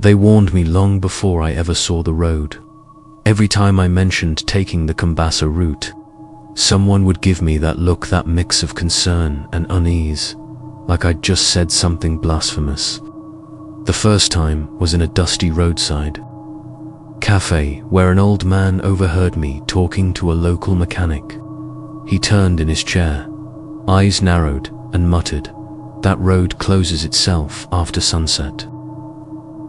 They warned me long before I ever saw the road. Every time I mentioned taking the Kambasa route, someone would give me that look, that mix of concern and unease, like I'd just said something blasphemous. The first time was in a dusty roadside cafe where an old man overheard me talking to a local mechanic. He turned in his chair, eyes narrowed, and muttered, "That road closes itself after sunset."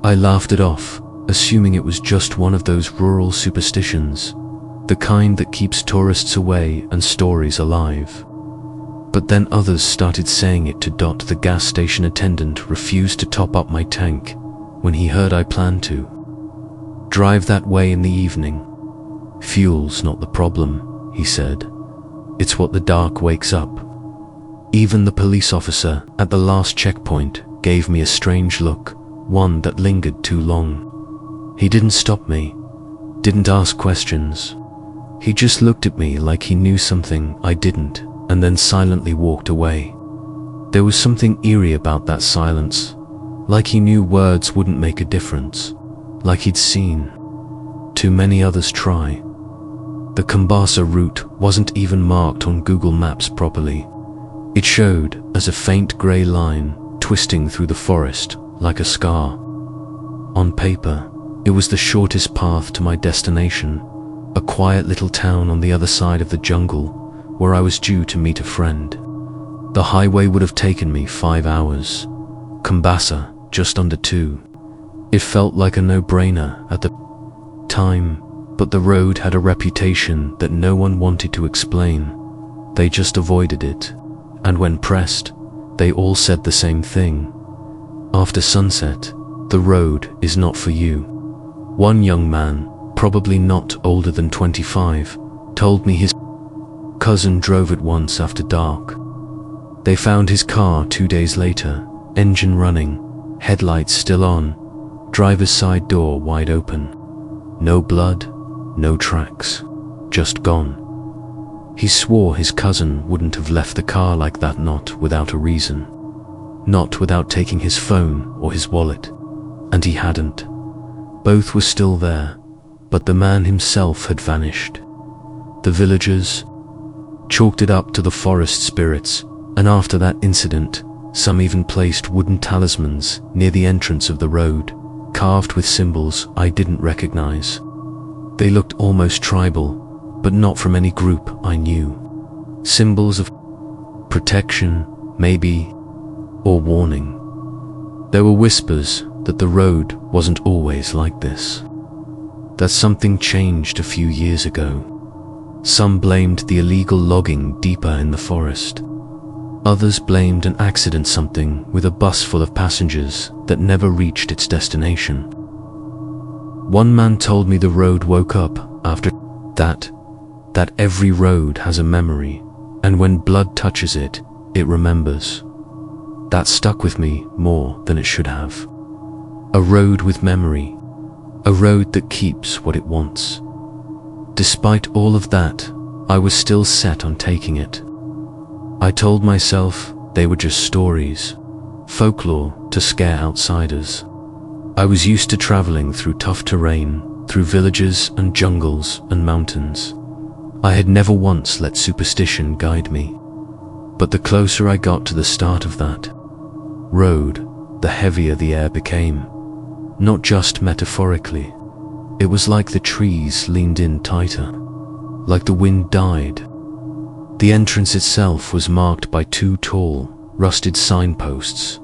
I laughed it off, assuming it was just one of those rural superstitions, the kind that keeps tourists away and stories alive. But then others started saying it too. The gas station attendant refused to top up my tank when he heard I planned to drive that way in the evening. "Fuel's not the problem," he said. "It's what the dark wakes up." Even the police officer at the last checkpoint gave me a strange look, one that lingered too long. He didn't stop me, didn't ask questions. He just looked at me like he knew something I didn't, and then silently walked away. There was something eerie about that silence, like he knew words wouldn't make a difference, like he'd seen too many others try. The Kambasa route wasn't even marked on Google Maps properly. It showed as a faint grey line twisting through the forest like a scar. On paper, it was the shortest path to my destination, a quiet little town on the other side of the jungle where I was due to meet a friend. The highway would have taken me 5 hours. Kambasa, just under 2. It felt like a no-brainer at the time, but the road had a reputation that no one wanted to explain. They just avoided it, and when pressed, they all said the same thing. After sunset, the road is not for you. One young man, probably not older than 25, told me his cousin drove it once after dark. They found his car 2 days later, engine running, headlights still on, driver's side door wide open. No blood, no tracks, just gone. He swore his cousin wouldn't have left the car like that, not without a reason. Not without taking his phone or his wallet. And he hadn't. Both were still there, but the man himself had vanished. The villagers chalked it up to the forest spirits, and after that incident, some even placed wooden talismans near the entrance of the road, carved with symbols I didn't recognize. They looked almost tribal, but not from any group I knew. Symbols of protection, maybe, or warning. There were whispers that the road wasn't always like this, that something changed a few years ago. Some blamed the illegal logging deeper in the forest. Others blamed an accident, something with a bus full of passengers that never reached its destination. One man told me the road woke up after that every road has a memory, and when blood touches it, it remembers. That stuck with me more than it should have. A road with memory, a road that keeps what it wants. Despite all of that, I was still set on taking it. I told myself they were just stories, folklore to scare outsiders. I was used to traveling through tough terrain, through villages and jungles and mountains. I had never once let superstition guide me. But the closer I got to the start of that road, the heavier the air became. Not just metaphorically. It was like the trees leaned in tighter, like the wind died. The entrance itself was marked by 2 tall, rusted signposts,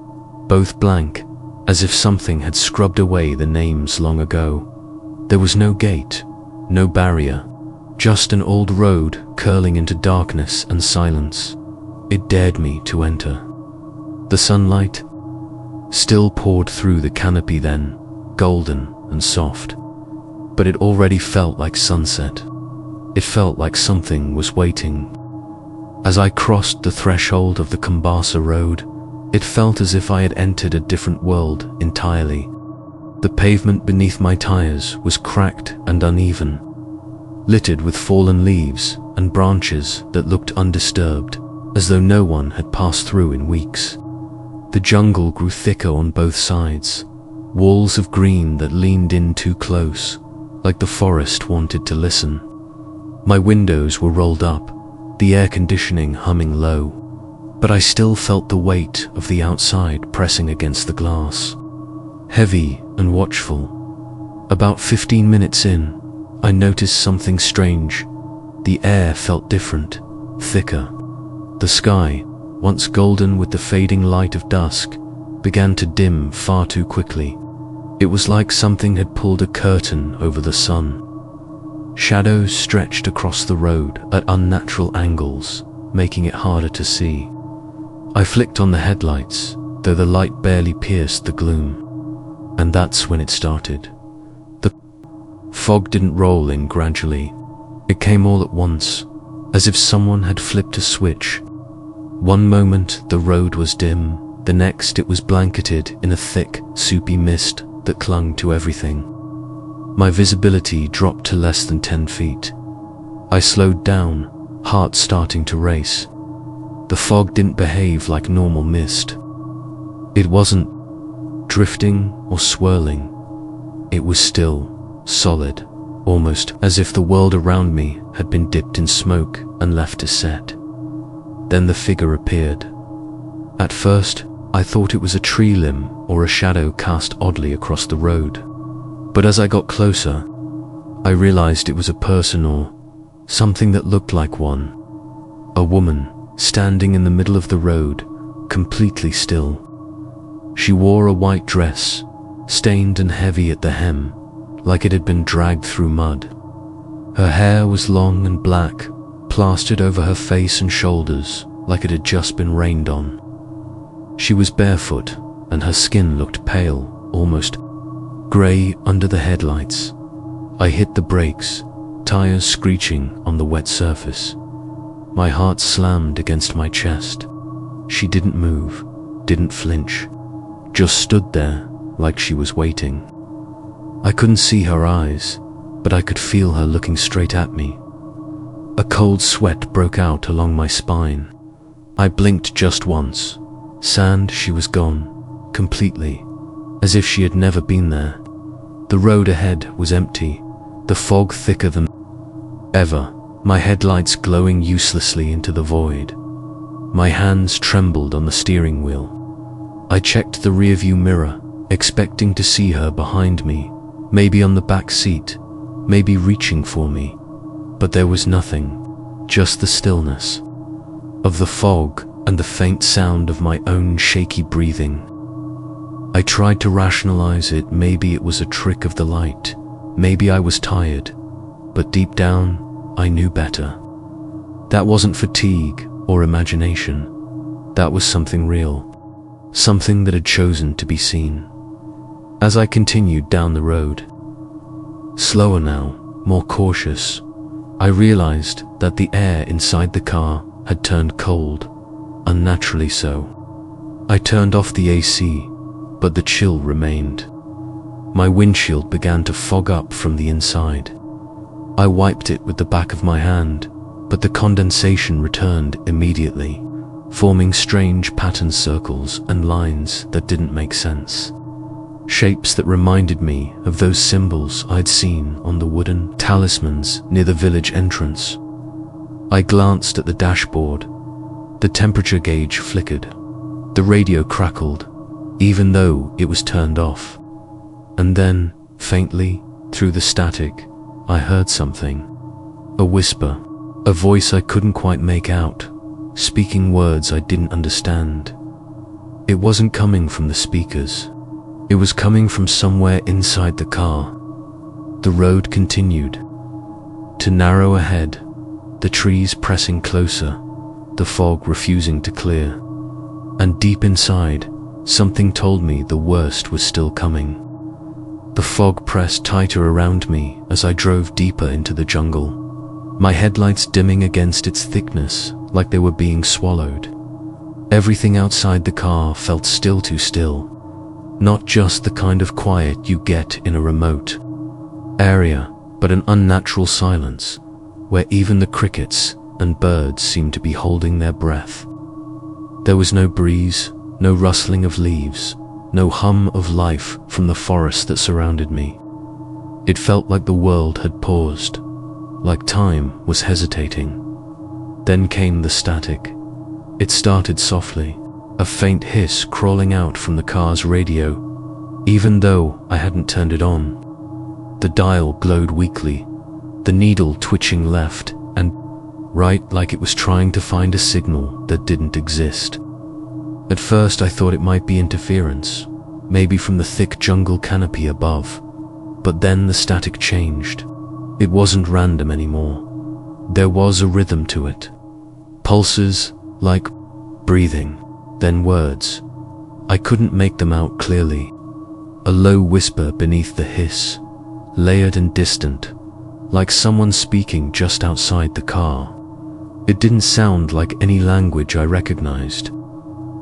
both blank, as if something had scrubbed away the names long ago. There was no gate, no barrier, just an old road curling into darkness and silence. It dared me to enter. The sunlight still poured through the canopy then, golden and soft, but it already felt like sunset. It felt like something was waiting. As I crossed the threshold of the Kambasa road, it felt as if I had entered a different world entirely. The pavement beneath my tires was cracked and uneven, littered with fallen leaves and branches that looked undisturbed, as though no one had passed through in weeks. The jungle grew thicker on both sides, walls of green that leaned in too close, like the forest wanted to listen. My windows were rolled up, the air conditioning humming low, but I still felt the weight of the outside pressing against the glass, heavy and watchful. About 15 minutes in, I noticed something strange. The air felt different, thicker. The sky, once golden with the fading light of dusk, began to dim far too quickly. It was like something had pulled a curtain over the sun. Shadows stretched across the road at unnatural angles, making it harder to see. I flicked on the headlights, though the light barely pierced the gloom. And that's when it started. The fog didn't roll in gradually. It came all at once, as if someone had flipped a switch. One moment the road was dim, the next it was blanketed in a thick, soupy mist that clung to everything. My visibility dropped to less than 10 feet. I slowed down, heart starting to race. The fog didn't behave like normal mist. It wasn't drifting or swirling. It was still, solid, almost as if the world around me had been dipped in smoke and left to set. Then the figure appeared. At first, I thought it was a tree limb or a shadow cast oddly across the road. But as I got closer, I realized it was a person or something that looked like one. A woman, standing in the middle of the road, completely still. She wore a white dress, stained and heavy at the hem, like it had been dragged through mud. Her hair was long and black, plastered over her face and shoulders like it had just been rained on. She was barefoot, and her skin looked pale, almost grey under the headlights. I hit the brakes, tires screeching on the wet surface. My heart slammed against my chest. She didn't move, didn't flinch, just stood there like she was waiting. I couldn't see her eyes, but I could feel her looking straight at me. A cold sweat broke out along my spine. I blinked just once. Sand, she was gone, completely, as if she had never been there. The road ahead was empty, the fog thicker than ever, my headlights glowing uselessly into the void. My hands trembled on the steering wheel. I checked the rearview mirror, expecting to see her behind me, maybe on the back seat, maybe reaching for me. But there was nothing, just the stillness of the fog and the faint sound of my own shaky breathing. I tried to rationalize it. Maybe it was a trick of the light, maybe I was tired, but deep down, I knew better. That wasn't fatigue or imagination. That was something real, something that had chosen to be seen. As I continued down the road, slower now, more cautious, I realized that the air inside the car had turned cold, unnaturally so. I turned off the AC, but the chill remained. My windshield began to fog up from the inside. I wiped it with the back of my hand, but the condensation returned immediately, forming strange pattern circles and lines that didn't make sense. Shapes that reminded me of those symbols I'd seen on the wooden talismans near the village entrance. I glanced at the dashboard. The temperature gauge flickered. The radio crackled, even though it was turned off. And then, faintly, through the static, I heard something. A whisper, a voice I couldn't quite make out, speaking words I didn't understand. It wasn't coming from the speakers. It was coming from somewhere inside the car. The road continued to narrow ahead, the trees pressing closer, the fog refusing to clear. And deep inside, something told me the worst was still coming. The fog pressed tighter around me as I drove deeper into the jungle, my headlights dimming against its thickness like they were being swallowed. Everything outside the car felt still too still. Not just the kind of quiet you get in a remote area, but an unnatural silence, where even the crickets and birds seemed to be holding their breath. There was no breeze, no rustling of leaves, no hum of life from the forest that surrounded me. It felt like the world had paused, like time was hesitating. Then came the static. It started softly, a faint hiss crawling out from the car's radio, even though I hadn't turned it on. The dial glowed weakly, the needle twitching left and right like it was trying to find a signal that didn't exist. At first I thought it might be interference, maybe from the thick jungle canopy above, but then the static changed. It wasn't random anymore. There was a rhythm to it. Pulses, like breathing, then words. I couldn't make them out clearly. A low whisper beneath the hiss, layered and distant, like someone speaking just outside the car. It didn't sound like any language I recognized.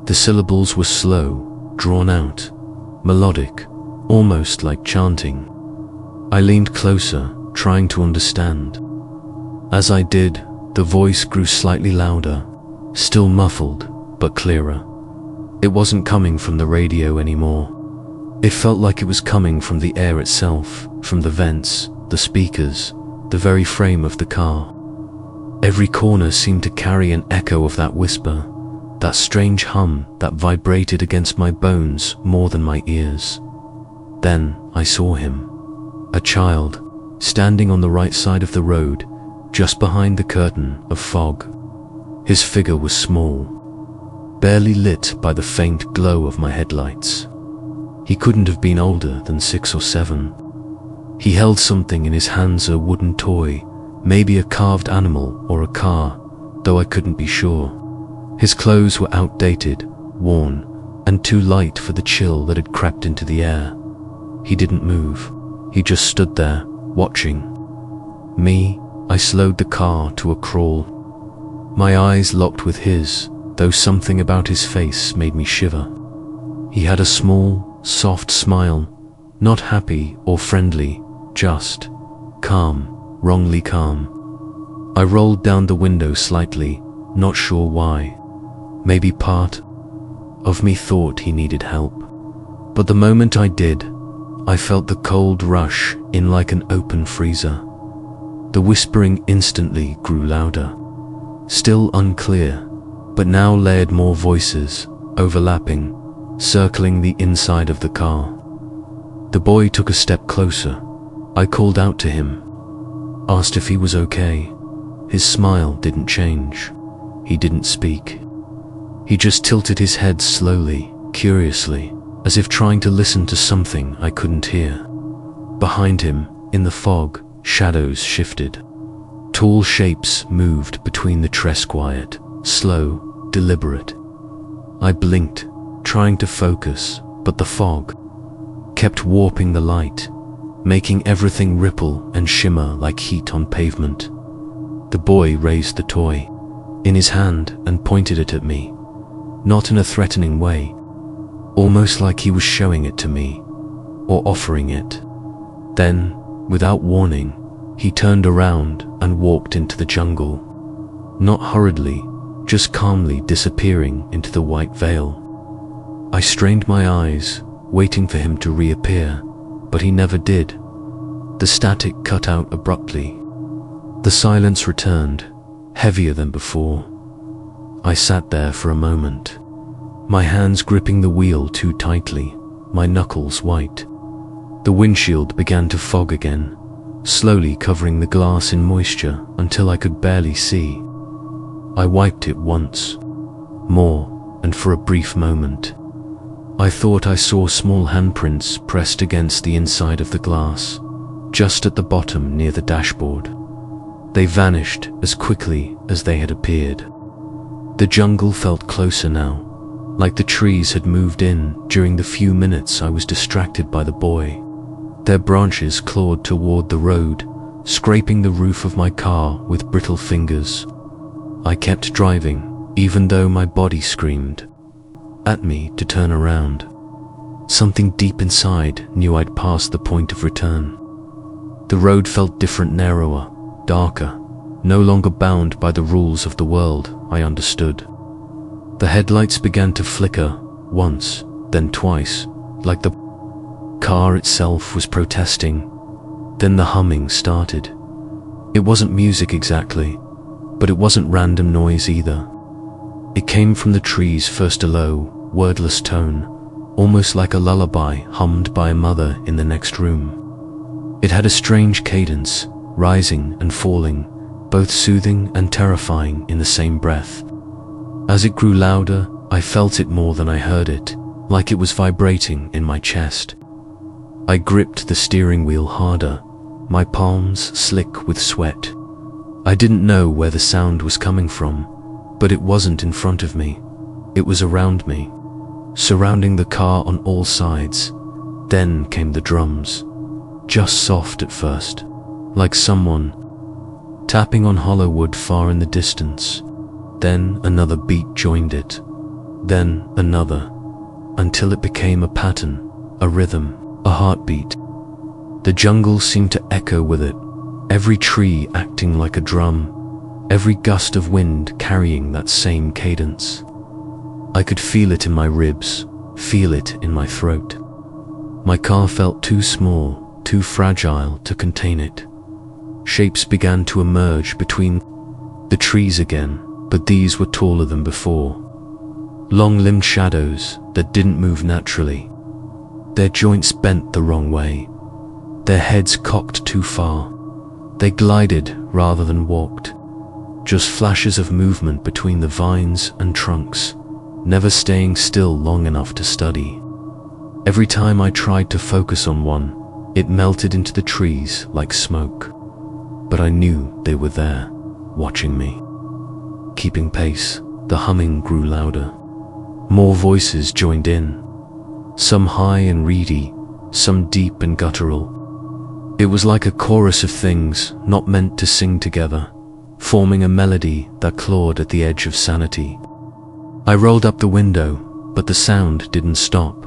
The syllables were slow, drawn out, melodic, almost like chanting. I leaned closer, trying to understand. As I did, the voice grew slightly louder, still muffled, but clearer. It wasn't coming from the radio anymore. It felt like it was coming from the air itself, from the vents, the speakers, the very frame of the car. Every corner seemed to carry an echo of that whisper, that strange hum that vibrated against my bones more than my ears. Then I saw him, a child, standing on the right side of the road, just behind the curtain of fog. His figure was small, barely lit by the faint glow of my headlights. He couldn't have been older than 6 or 7. He held something in his hands, a wooden toy, maybe a carved animal or a car, though I couldn't be sure. His clothes were outdated, worn, and too light for the chill that had crept into the air. He didn't move. He just stood there, watching. Me, I slowed the car to a crawl. My eyes locked with his, though something about his face made me shiver. He had a small, soft smile, not happy or friendly, just calm, wrongly calm. I rolled down the window slightly, not sure why. Maybe part of me thought he needed help. But the moment I did, I felt the cold rush in like an open freezer. The whispering instantly grew louder, still unclear, but now layered more voices, overlapping, circling the inside of the car. The boy took a step closer. I called out to him, asked if he was okay. His smile didn't change. He didn't speak. He just tilted his head slowly, curiously, as if trying to listen to something I couldn't hear. Behind him, in the fog, shadows shifted. Tall shapes moved between the Tresquiet, slow, deliberate. I blinked, trying to focus, but the fog kept warping the light, making everything ripple and shimmer like heat on pavement. The boy raised the toy in his hand and pointed it at me, not in a threatening way, almost like he was showing it to me, or offering it. Then, without warning, he turned around and walked into the jungle. Not hurriedly, just calmly disappearing into the white veil. I strained my eyes, waiting for him to reappear, but he never did. The static cut out abruptly. The silence returned, heavier than before. I sat there for a moment, my hands gripping the wheel too tightly, my knuckles white. The windshield began to fog again, slowly covering the glass in moisture until I could barely see. I wiped it once, more, and for a brief moment. I thought I saw small handprints pressed against the inside of the glass, just at the bottom near the dashboard. They vanished as quickly as they had appeared. The jungle felt closer now, like the trees had moved in during the few minutes I was distracted by the boy. Their branches clawed toward the road, scraping the roof of my car with brittle fingers. I kept driving, even though my body screamed at me to turn around. Something deep inside knew I'd passed the point of return. The road felt different, narrower, darker, no longer bound by the rules of the world I understood. The headlights began to flicker, once, then twice, like the car itself was protesting. Then the humming started. It wasn't music exactly, but it wasn't random noise either. It came from the trees, first a low, wordless tone, almost like a lullaby hummed by a mother in the next room. It had a strange cadence, rising and falling, both soothing and terrifying in the same breath. As it grew louder, I felt it more than I heard it, like it was vibrating in my chest. I gripped the steering wheel harder, my palms slick with sweat. I didn't know where the sound was coming from, but it wasn't in front of me. It was around me, surrounding the car on all sides. Then came the drums, just soft at first, like someone tapping on hollow wood far in the distance. Then another beat joined it, then another, until it became a pattern, a rhythm, a heartbeat. The jungle seemed to echo with it, every tree acting like a drum, every gust of wind carrying that same cadence. I could feel it in my ribs, feel it in my throat. My car felt too small, too fragile to contain it. Shapes began to emerge between the trees again, but these were taller than before. Long-limbed shadows that didn't move naturally. Their joints bent the wrong way. Their heads cocked too far. They glided rather than walked. Just flashes of movement between the vines and trunks, never staying still long enough to study. Every time I tried to focus on one, it melted into the trees like smoke. But I knew they were there, watching me. Keeping pace, the humming grew louder. More voices joined in, some high and reedy, some deep and guttural. It was like a chorus of things not meant to sing together, forming a melody that clawed at the edge of sanity. I rolled up the window, but the sound didn't stop.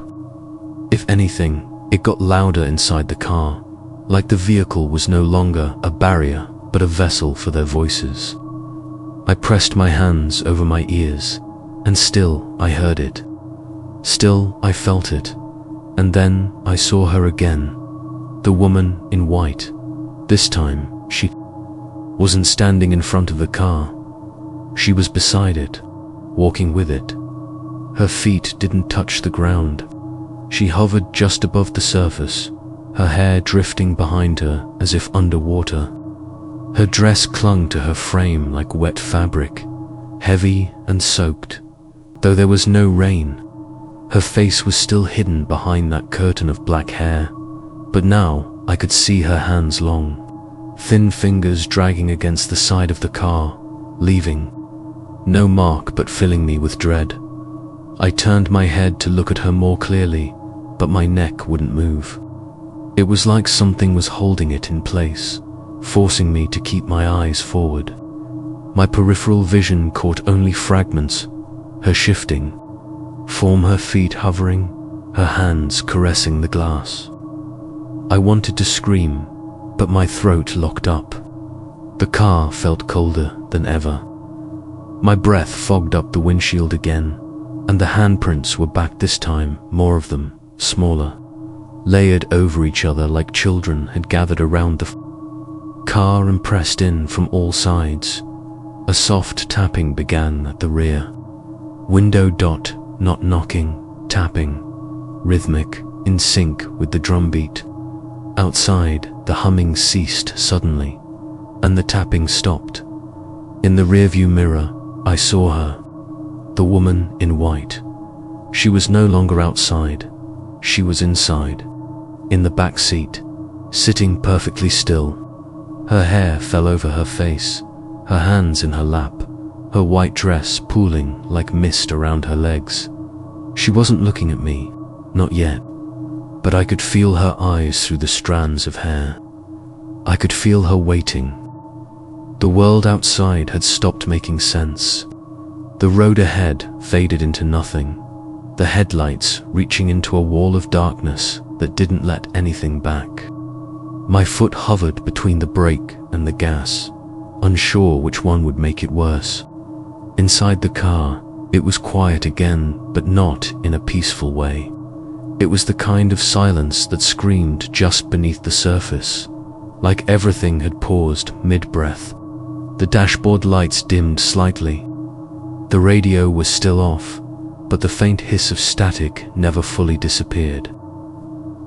If anything, it got louder inside the car, like the vehicle was no longer a barrier, but a vessel for their voices. I pressed my hands over my ears, and still I heard it. Still I felt it. And then I saw her again, the woman in white. This time, she wasn't standing in front of the car. She was beside it, walking with it. Her feet didn't touch the ground. She hovered just above the surface, her hair drifting behind her as if underwater. Her dress clung to her frame like wet fabric, heavy and soaked. Though there was no rain, her face was still hidden behind that curtain of black hair. But now I could see her hands long, thin fingers dragging against the side of the car, leaving no mark but filling me with dread. I turned my head to look at her more clearly, but my neck wouldn't move. It was like something was holding it in place, forcing me to keep my eyes forward. My peripheral vision caught only fragments, her shifting form, her feet hovering, her hands caressing the glass. I wanted to scream, but my throat locked up. The car felt colder than ever. My breath fogged up the windshield again, and the handprints were back this time, more of them, smaller, layered over each other like children had gathered around the car and pressed in from all sides. A soft tapping began at the rear. Window dot, not knocking, tapping, rhythmic, in sync with the drumbeat. Outside, the humming ceased suddenly, and the tapping stopped. In the rearview mirror, I saw her, the woman in white. She was no longer outside, she was inside, in the back seat, sitting perfectly still. Her hair fell over her face, her hands in her lap, her white dress pooling like mist around her legs. She wasn't looking at me, not yet, but I could feel her eyes through the strands of hair. I could feel her waiting. The world outside had stopped making sense. The road ahead faded into nothing, the headlights reaching into a wall of darkness that didn't let anything back. My foot hovered between the brake and the gas, unsure which one would make it worse. Inside the car, it was quiet again, but not in a peaceful way. It was the kind of silence that screamed just beneath the surface, like everything had paused mid-breath. The dashboard lights dimmed slightly. The radio was still off, but the faint hiss of static never fully disappeared.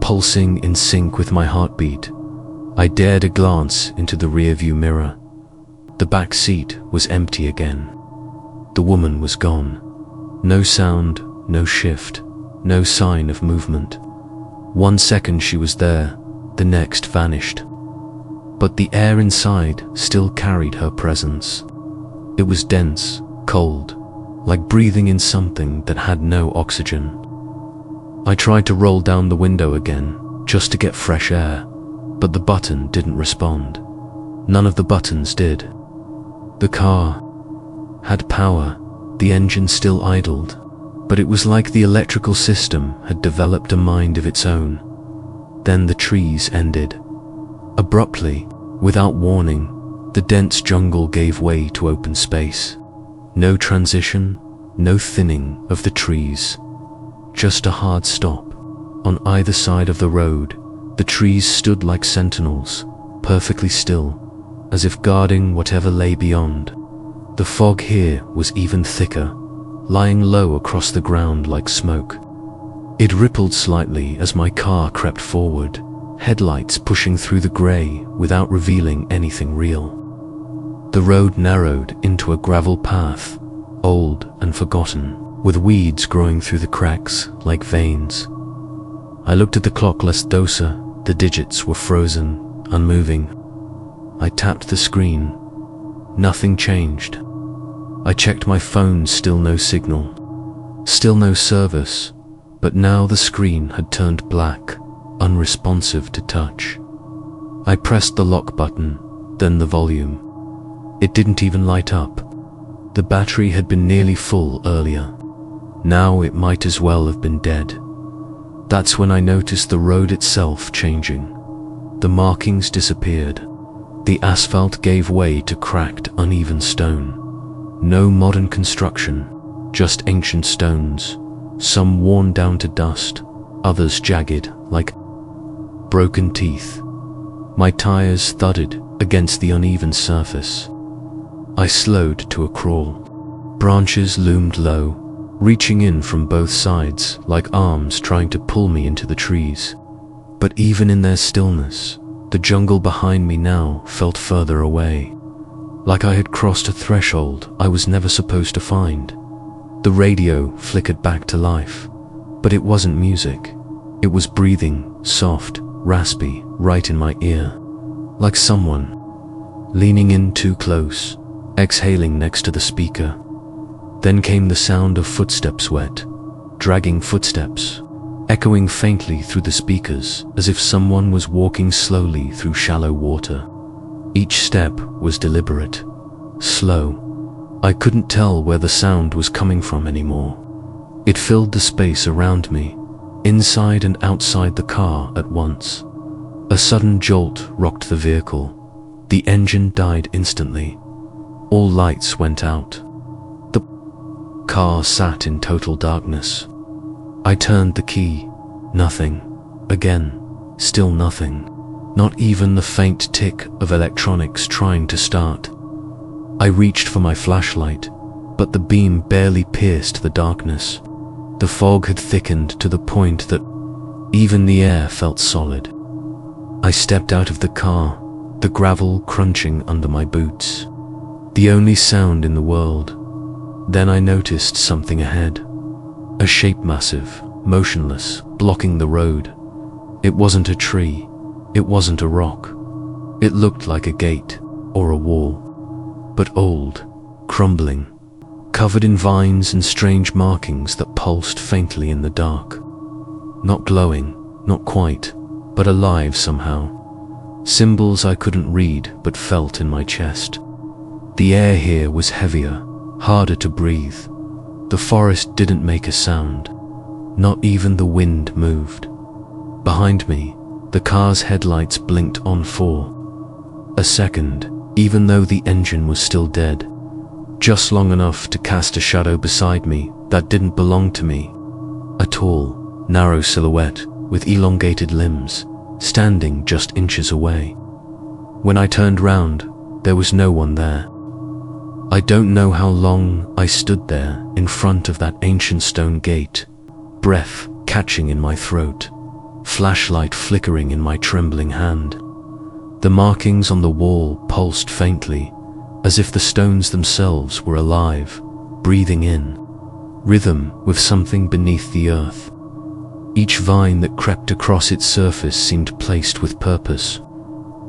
Pulsing in sync with my heartbeat, I dared a glance into the rearview mirror. The back seat was empty again. The woman was gone. No sound, no shift, no sign of movement. 1 second she was there, the next vanished. But the air inside still carried her presence. It was dense, cold, like breathing in something that had no oxygen. I tried to roll down the window again, just to get fresh air, but the button didn't respond. None of the buttons did. The car had power, the engine still idled, but it was like the electrical system had developed a mind of its own. Then the trees ended. Abruptly, without warning, the dense jungle gave way to open space. No transition, no thinning of the trees. Just a hard stop. On either side of the road, the trees stood like sentinels, perfectly still, as if guarding whatever lay beyond. The fog here was even thicker, lying low across the ground like smoke. It rippled slightly as my car crept forward, headlights pushing through the grey without revealing anything real. The road narrowed into a gravel path, old and forgotten, with weeds growing through the cracks like veins. I looked at the clock less dosa, the digits were frozen, unmoving. I tapped the screen. Nothing changed. I checked my phone, still no signal. Still no service, but now the screen had turned black, unresponsive to touch. I pressed the lock button, then the volume. It didn't even light up. The battery had been nearly full earlier. Now it might as well have been dead. That's when I noticed the road itself changing. The markings disappeared. The asphalt gave way to cracked, uneven stone. No modern construction, just ancient stones, some worn down to dust, others jagged like broken teeth. My tires thudded against the uneven surface. I slowed to a crawl. Branches loomed low, reaching in from both sides like arms trying to pull me into the trees. But even in their stillness, the jungle behind me now felt further away, like I had crossed a threshold I was never supposed to find. The radio flickered back to life, but it wasn't music. It was breathing, soft, raspy, right in my ear, like someone leaning in too close, exhaling next to the speaker. Then came the sound of footsteps, wet, dragging footsteps, echoing faintly through the speakers as if someone was walking slowly through shallow water. Each step was deliberate, slow. I couldn't tell where the sound was coming from anymore. It filled the space around me, inside and outside the car at once. A sudden jolt rocked the vehicle. The engine died instantly. All lights went out. The car sat in total darkness. I turned the key. Nothing. Again, still nothing. Not even the faint tick of electronics trying to start. I reached for my flashlight, but the beam barely pierced the darkness. The fog had thickened to the point that even the air felt solid. I stepped out of the car, the gravel crunching under my boots. The only sound in the world. Then I noticed something ahead. A shape massive, motionless, blocking the road. It wasn't a tree. It wasn't a rock. It looked like a gate or a wall, but old, crumbling, covered in vines and strange markings that pulsed faintly in the dark. Not glowing, not quite, but alive somehow. Symbols I couldn't read but felt in my chest. The air here was heavier, harder to breathe. The forest didn't make a sound. Not even the wind moved. Behind me, the car's headlights blinked on for a second, even though the engine was still dead. Just long enough to cast a shadow beside me that didn't belong to me. A tall, narrow silhouette with elongated limbs, standing just inches away. When I turned round, there was no one there. I don't know how long I stood there in front of that ancient stone gate, breath catching in my throat, flashlight flickering in my trembling hand. The markings on the wall pulsed faintly, as if the stones themselves were alive, breathing in rhythm with something beneath the earth. Each vine that crept across its surface seemed placed with purpose,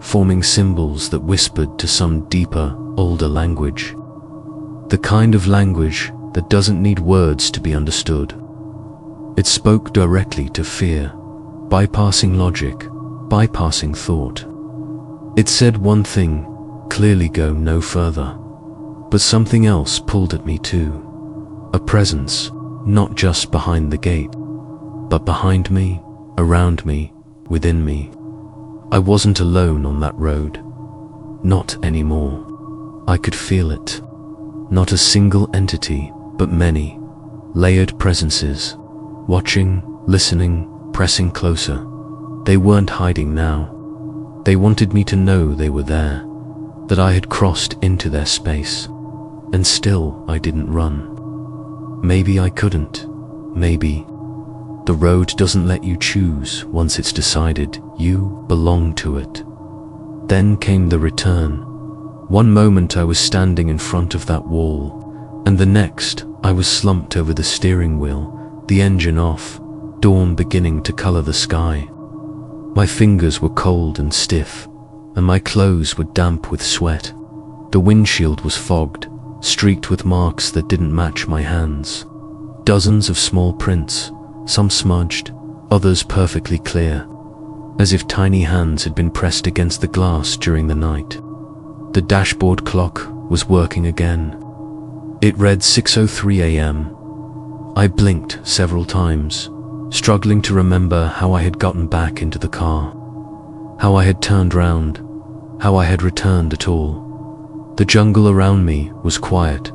forming symbols that whispered to some deeper, older language. The kind of language that doesn't need words to be understood. It spoke directly to fear, bypassing logic, bypassing thought. It said one thing, clearly go no further. But something else pulled at me too. A presence, not just behind the gate, but behind me, around me, within me. I wasn't alone on that road. Not anymore. I could feel it. Not a single entity, but many, layered presences, watching, listening, pressing closer. They weren't hiding now. They wanted me to know they were there, that I had crossed into their space, and still I didn't run. Maybe I couldn't. Maybe. The road doesn't let you choose once it's decided you belong to it. Then came the return. One moment I was standing in front of that wall, and the next I was slumped over the steering wheel, the engine off, dawn beginning to color the sky. My fingers were cold and stiff, and my clothes were damp with sweat. The windshield was fogged, streaked with marks that didn't match my hands. Dozens of small prints, some smudged, others perfectly clear, as if tiny hands had been pressed against the glass during the night. The dashboard clock was working again. It read 6:03 a.m. I blinked several times, struggling to remember how I had gotten back into the car, how I had turned round, how I had returned at all. The jungle around me was quiet,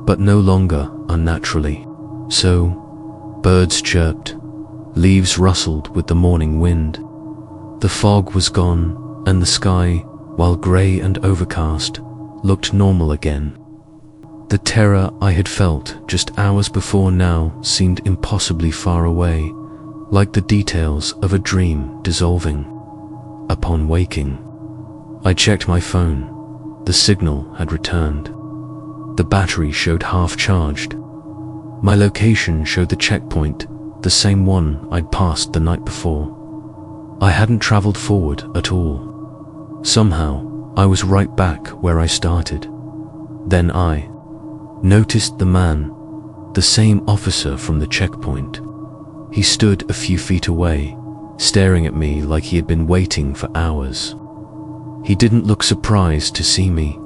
but no longer unnaturally so. Birds chirped, leaves rustled with the morning wind. The fog was gone, and the sky, while grey and overcast, looked normal again. The terror I had felt just hours before now seemed impossibly far away, like the details of a dream dissolving. Upon waking, I checked my phone. The signal had returned. The battery showed half charged. My location showed the checkpoint, the same one I'd passed the night before. I hadn't traveled forward at all. Somehow, I was right back where I started. Then I noticed the man, the same officer from the checkpoint. He stood a few feet away, staring at me like he had been waiting for hours. He didn't look surprised to see me.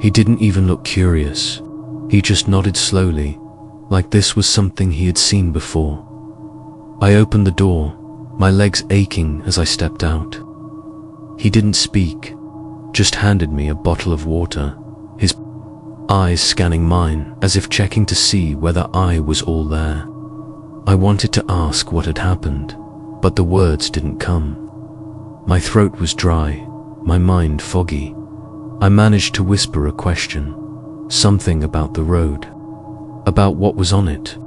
He didn't even look curious. He just nodded slowly, like this was something he had seen before. I opened the door, my legs aching as I stepped out. He didn't speak, just handed me a bottle of water, his eyes scanning mine as if checking to see whether I was all there. I wanted to ask what had happened, but the words didn't come. My throat was dry, my mind foggy. I managed to whisper a question, something about the road, about what was on it.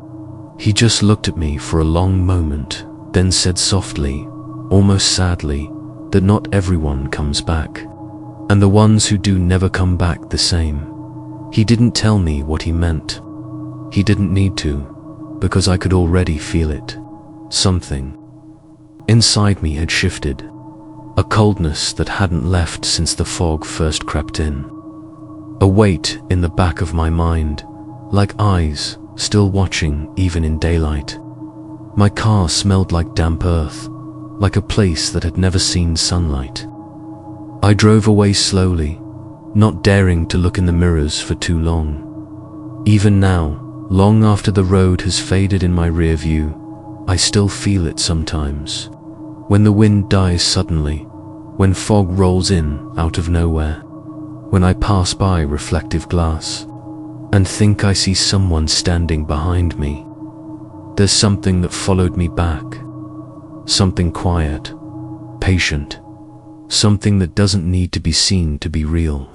He just looked at me for a long moment, then said softly, almost sadly, that not everyone comes back, and the ones who do never come back the same. He didn't tell me what he meant. He didn't need to, because I could already feel it. Something inside me had shifted, a coldness that hadn't left since the fog first crept in. A weight in the back of my mind, like eyes still watching even in daylight. My car smelled like damp earth, like a place that had never seen sunlight. I drove away slowly, not daring to look in the mirrors for too long. Even now, long after the road has faded in my rear view, I still feel it sometimes. When the wind dies suddenly, when fog rolls in out of nowhere, when I pass by reflective glass and think I see someone standing behind me. There's something that followed me back. Something quiet, patient, something that doesn't need to be seen to be real.